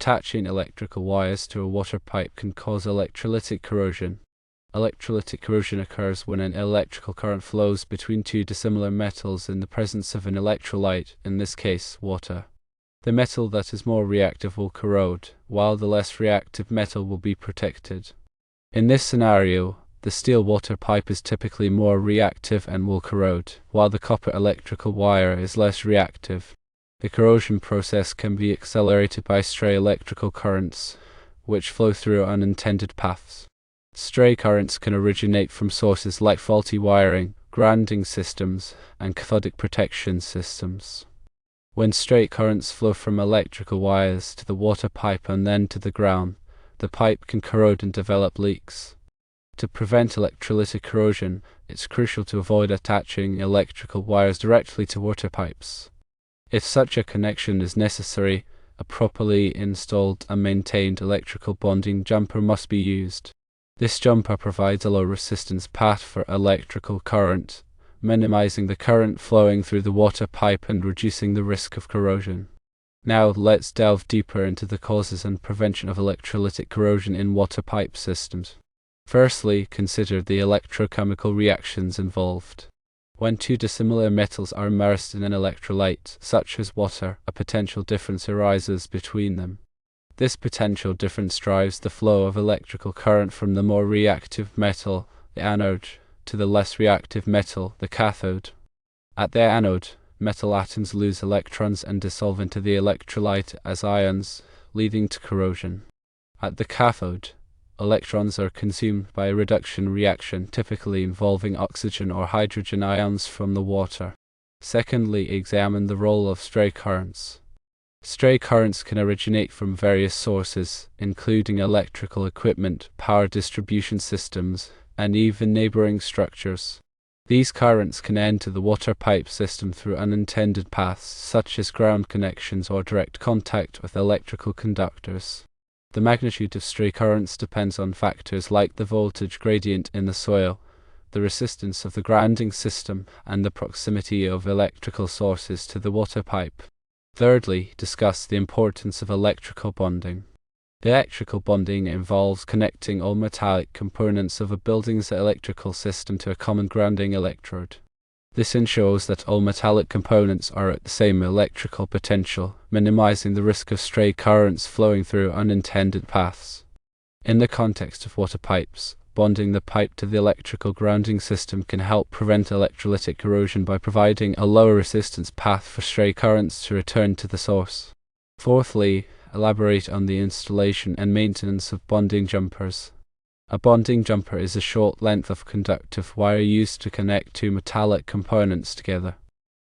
Attaching electrical wires to a water pipe can cause electrolytic corrosion. Electrolytic corrosion occurs when an electrical current flows between two dissimilar metals in the presence of an electrolyte, in this case, water. The metal that is more reactive will corrode, while the less reactive metal will be protected. In this scenario, the steel water pipe is typically more reactive and will corrode, while the copper electrical wire is less reactive. The corrosion process can be accelerated by stray electrical currents, which flow through unintended paths. Stray currents can originate from sources like faulty wiring, grounding systems, and cathodic protection systems. When stray currents flow from electrical wires to the water pipe and then to the ground, the pipe can corrode and develop leaks. To prevent electrolytic corrosion, it's crucial to avoid attaching electrical wires directly to water pipes. If such a connection is necessary, a properly installed and maintained electrical bonding jumper must be used. This jumper provides a low-resistance path for electrical current, minimizing the current flowing through the water pipe and reducing the risk of corrosion. Now let's delve deeper into the causes and prevention of electrolytic corrosion in water pipe systems. Firstly, consider the electrochemical reactions involved. When two dissimilar metals are immersed in an electrolyte, such as water, a potential difference arises between them. This potential difference drives the flow of electrical current from the more reactive metal, the anode, to the less reactive metal, the cathode. At the anode, metal atoms lose electrons and dissolve into the electrolyte as ions, leading to corrosion. At the cathode, electrons are consumed by a reduction reaction, typically involving oxygen or hydrogen ions from the water. Secondly, examine the role of stray currents. Stray currents can originate from various sources, including electrical equipment, power distribution systems, and even neighboring structures. These currents can enter the water pipe system through unintended paths, such as ground connections or direct contact with electrical conductors. The magnitude of stray currents depends on factors like the voltage gradient in the soil, the resistance of the grounding system, and the proximity of electrical sources to the water pipe. Thirdly, discuss the importance of electrical bonding. The electrical bonding involves connecting all metallic components of a building's electrical system to a common grounding electrode. This ensures that all metallic components are at the same electrical potential, minimizing the risk of stray currents flowing through unintended paths. In the context of water pipes, bonding the pipe to the electrical grounding system can help prevent electrolytic corrosion by providing a lower resistance path for stray currents to return to the source. Fourthly, elaborate on the installation and maintenance of bonding jumpers. A bonding jumper is a short length of conductive wire used to connect two metallic components together.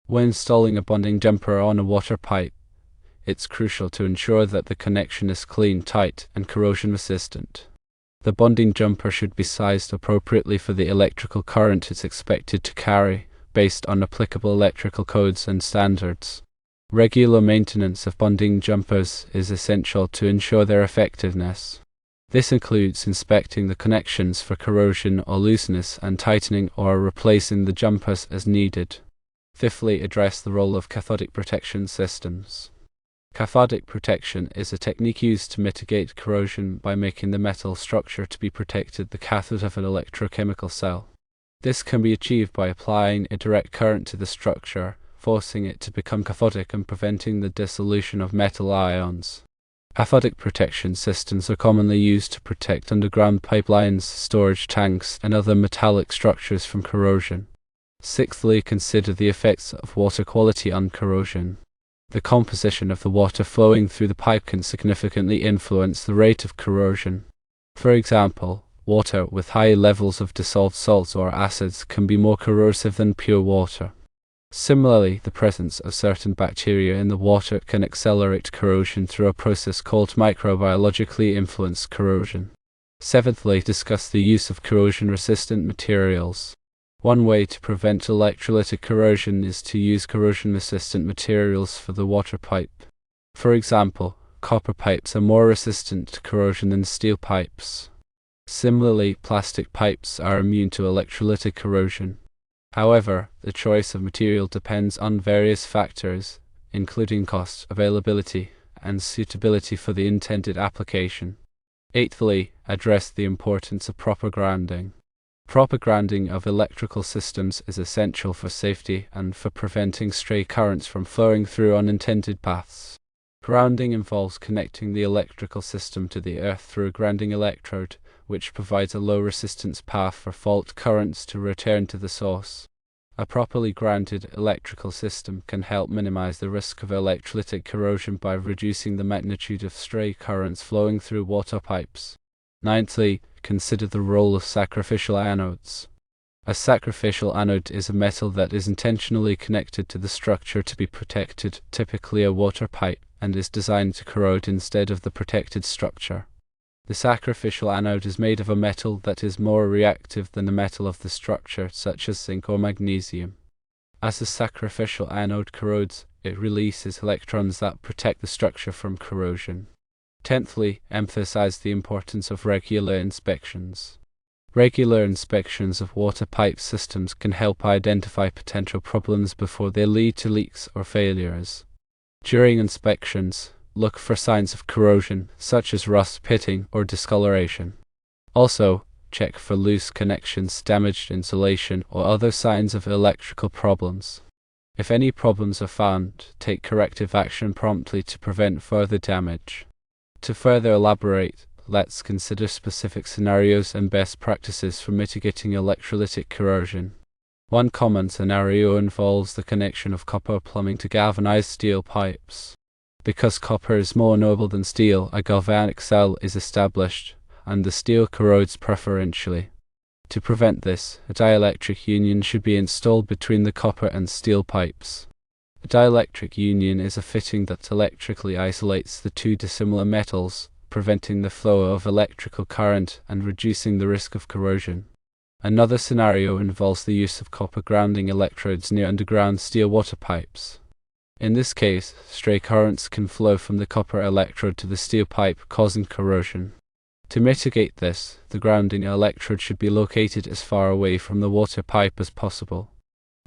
When installing a bonding jumper on a water pipe, it's crucial to ensure that the connection is clean, tight, and corrosion resistant. The bonding jumper should be sized appropriately for the electrical current it's expected to carry, based on applicable electrical codes and standards. Regular maintenance of bonding jumpers is essential to ensure their effectiveness. This includes inspecting the connections for corrosion or looseness and tightening or replacing the jumpers as needed. Fifthly, address the role of cathodic protection systems. Cathodic protection is a technique used to mitigate corrosion by making the metal structure to be protected, the cathode of an electrochemical cell. This can be achieved by applying a direct current to the structure, forcing it to become cathodic and preventing the dissolution of metal ions. Cathodic protection systems are commonly used to protect underground pipelines, storage tanks, and other metallic structures from corrosion. Sixthly, consider the effects of water quality on corrosion. The composition of the water flowing through the pipe can significantly influence the rate of corrosion. For example, water with high levels of dissolved salts or acids can be more corrosive than pure water. Similarly, the presence of certain bacteria in the water can accelerate corrosion through a process called microbiologically influenced corrosion. Seventhly, discuss the use of corrosion-resistant materials. One way to prevent electrolytic corrosion is to use corrosion-resistant materials for the water pipe. For example, copper pipes are more resistant to corrosion than steel pipes. Similarly, plastic pipes are immune to electrolytic corrosion. However, the choice of material depends on various factors, including cost, availability, and suitability for the intended application. Eighthly, address the importance of proper grounding. Proper grounding of electrical systems is essential for safety and for preventing stray currents from flowing through unintended paths. Grounding involves connecting the electrical system to the earth through a grounding electrode, which provides a low resistance path for fault currents to return to the source. A properly grounded electrical system can help minimize the risk of electrolytic corrosion by reducing the magnitude of stray currents flowing through water pipes. Ninthly, consider the role of sacrificial anodes. A sacrificial anode is a metal that is intentionally connected to the structure to be protected, typically a water pipe, and is designed to corrode instead of the protected structure. The sacrificial anode is made of a metal that is more reactive than the metal of the structure, such as zinc or magnesium. As the sacrificial anode corrodes, it releases electrons that protect the structure from corrosion. Tenthly, emphasize the importance of regular inspections. Regular inspections of water pipe systems can help identify potential problems before they lead to leaks or failures. During inspections, look for signs of corrosion, such as rust, pitting, or discoloration. Also, check for loose connections, damaged insulation, or other signs of electrical problems. If any problems are found, take corrective action promptly to prevent further damage. To further elaborate, let's consider specific scenarios and best practices for mitigating electrolytic corrosion. One common scenario involves the connection of copper plumbing to galvanized steel pipes. Because copper is more noble than steel, a galvanic cell is established, and the steel corrodes preferentially. To prevent this, a dielectric union should be installed between the copper and steel pipes. A dielectric union is a fitting that electrically isolates the two dissimilar metals, preventing the flow of electrical current and reducing the risk of corrosion. Another scenario involves the use of copper grounding electrodes near underground steel water pipes. In this case, stray currents can flow from the copper electrode to the steel pipe, causing corrosion. To mitigate this, the grounding electrode should be located as far away from the water pipe as possible.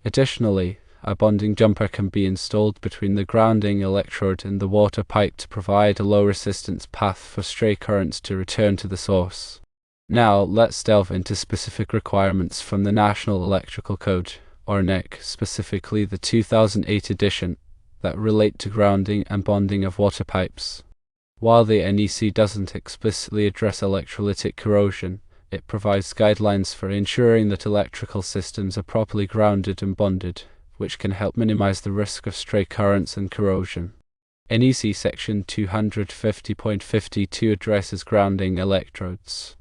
Additionally, a bonding jumper can be installed between the grounding electrode and the water pipe to provide a low resistance path for stray currents to return to the source. Now, let's delve into specific requirements from the National Electrical Code, or NEC, specifically the 2008 edition, that relate to grounding and bonding of water pipes. While the NEC doesn't explicitly address electrolytic corrosion, it provides guidelines for ensuring that electrical systems are properly grounded and bonded, which can help minimize the risk of stray currents and corrosion. NEC Section 250.52 addresses grounding electrodes.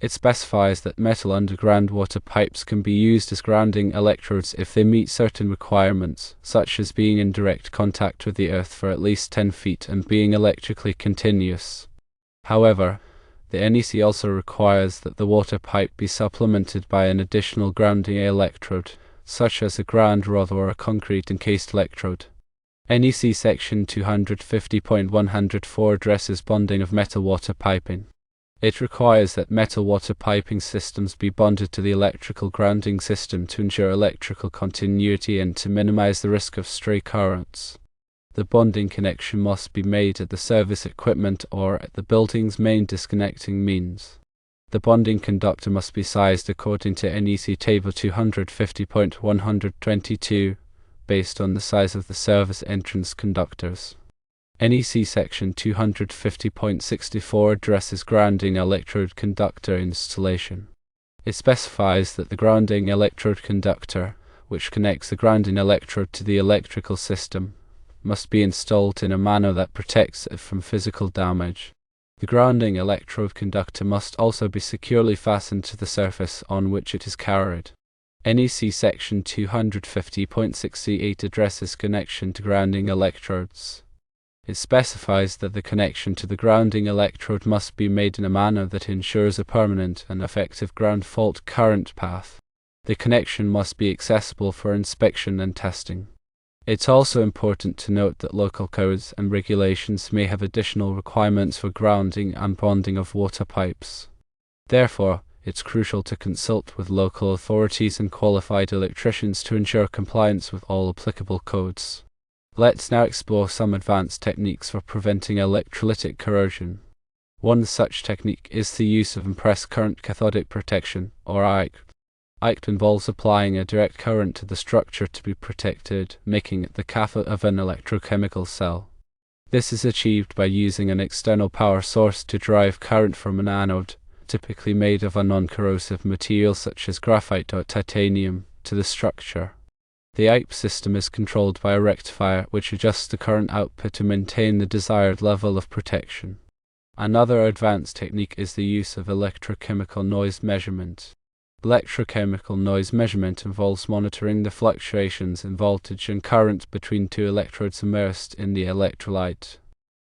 It specifies that metal underground water pipes can be used as grounding electrodes if they meet certain requirements, such as being in direct contact with the earth for at least 10 feet and being electrically continuous. However, the NEC also requires that the water pipe be supplemented by an additional grounding electrode, such as a ground rod or a concrete encased electrode. NEC Section 250.104 addresses bonding of metal water piping. It requires that metal water piping systems be bonded to the electrical grounding system to ensure electrical continuity and to minimize the risk of stray currents. The bonding connection must be made at the service equipment or at the building's main disconnecting means. The bonding conductor must be sized according to NEC Table 250.122, based on the size of the service entrance conductors. NEC Section 250.64 addresses grounding electrode conductor installation. It specifies that the grounding electrode conductor, which connects the grounding electrode to the electrical system, must be installed in a manner that protects it from physical damage. The grounding electrode conductor must also be securely fastened to the surface on which it is carried. NEC Section 250.68 addresses connection to grounding electrodes. It specifies that the connection to the grounding electrode must be made in a manner that ensures a permanent and effective ground fault current path. The connection must be accessible for inspection and testing. It's also important to note that local codes and regulations may have additional requirements for grounding and bonding of water pipes. Therefore, it's crucial to consult with local authorities and qualified electricians to ensure compliance with all applicable codes. Let's now explore some advanced techniques for preventing electrolytic corrosion. One such technique is the use of impressed current cathodic protection, or ICP. ICP involves applying a direct current to the structure to be protected, making it the cathode of an electrochemical cell. This is achieved by using an external power source to drive current from an anode, typically made of a non-corrosive material such as graphite or titanium, to the structure. The ICP system is controlled by a rectifier which adjusts the current output to maintain the desired level of protection. Another advanced technique is the use of electrochemical noise measurement. Electrochemical noise measurement involves monitoring the fluctuations in voltage and current between two electrodes immersed in the electrolyte.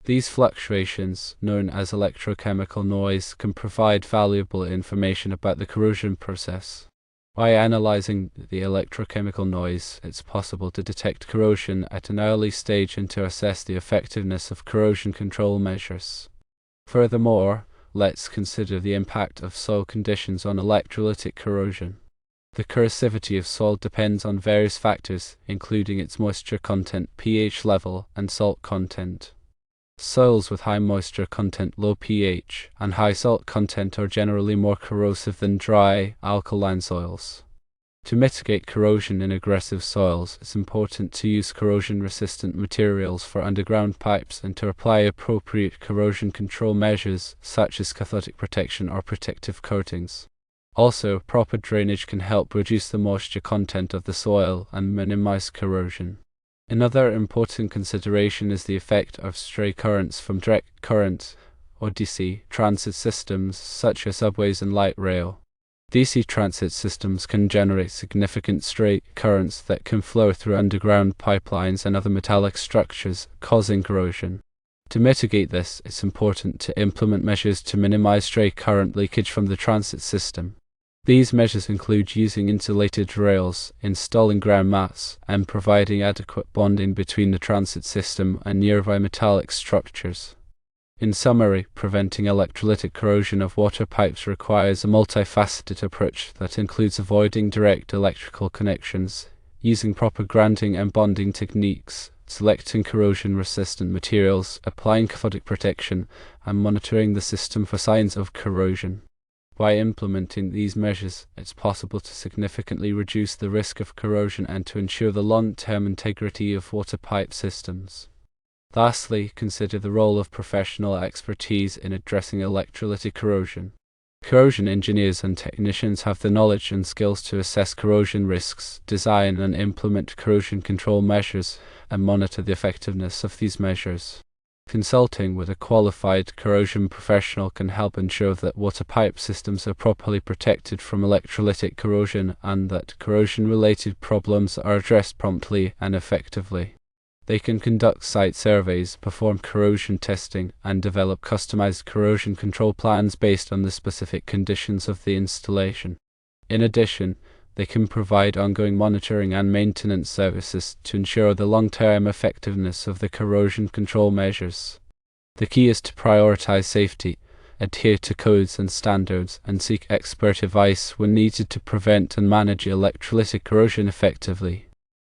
These fluctuations, known as electrochemical noise, can provide valuable information about the corrosion process. By analyzing the electrochemical noise, it's possible to detect corrosion at an early stage and to assess the effectiveness of corrosion control measures. Furthermore, let's consider the impact of soil conditions on electrolytic corrosion. The corrosivity of soil depends on various factors, including its moisture content, pH level, and salt content. Soils with high moisture content, low pH, and high salt content are generally more corrosive than dry, alkaline soils. To mitigate corrosion in aggressive soils, it's important to use corrosion-resistant materials for underground pipes and to apply appropriate corrosion control measures such as cathodic protection or protective coatings. Also, proper drainage can help reduce the moisture content of the soil and minimize corrosion. Another important consideration is the effect of stray currents from direct current, or DC, transit systems such as subways and light rail. DC transit systems can generate significant stray currents that can flow through underground pipelines and other metallic structures, causing corrosion. To mitigate this, it's important to implement measures to minimize stray current leakage from the transit system. These measures include using insulated rails, installing ground mats, and providing adequate bonding between the transit system and nearby metallic structures. In summary, preventing electrolytic corrosion of water pipes requires a multifaceted approach that includes avoiding direct electrical connections, using proper grounding and bonding techniques, selecting corrosion-resistant materials, applying cathodic protection, and monitoring the system for signs of corrosion. By implementing these measures, it's possible to significantly reduce the risk of corrosion and to ensure the long-term integrity of water pipe systems. Lastly, consider the role of professional expertise in addressing electrolytic corrosion. Corrosion engineers and technicians have the knowledge and skills to assess corrosion risks, design and implement corrosion control measures, and monitor the effectiveness of these measures. Consulting with a qualified corrosion professional can help ensure that water pipe systems are properly protected from electrolytic corrosion and that corrosion-related problems are addressed promptly and effectively. They can conduct site surveys, perform corrosion testing, and develop customized corrosion control plans based on the specific conditions of the installation. In addition, they can provide ongoing monitoring and maintenance services to ensure the long-term effectiveness of the corrosion control measures. The key is to prioritize safety, adhere to codes and standards, and seek expert advice when needed to prevent and manage electrolytic corrosion effectively.